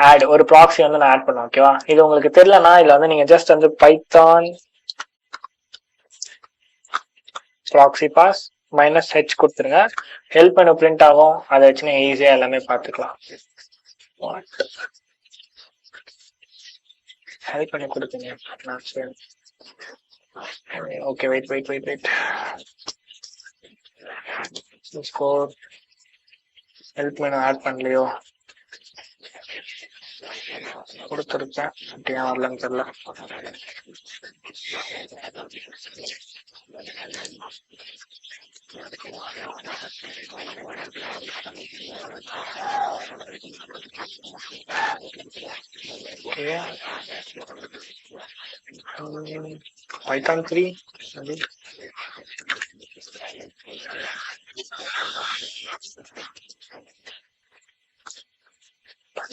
Add ஒரு proxy வந்து நான் ஆட் பண்ணேன். ஓகேவா, இது உங்களுக்கு தெரியலனா இல்ல வந்து நீங்க ஜஸ்ட் வந்து பைத்தான் ப்ராக்ஸி பாஸ் -h கொடுத்துருங்க. ஹெல்ப் பண்ண பிரிண்ட் ஆகும், அதை வச்சு நீங்க ஈஸியா எல்லாமே பார்த்துக்கலாம். ஹெல்ப் பண்ணி கொடுத்தீங்க. Okay, wait score help menu add பண்ணலையோ, கொடுத்துருக்கேன். அப்படியே வரலன்னு தெரியல. பைத்தான் 3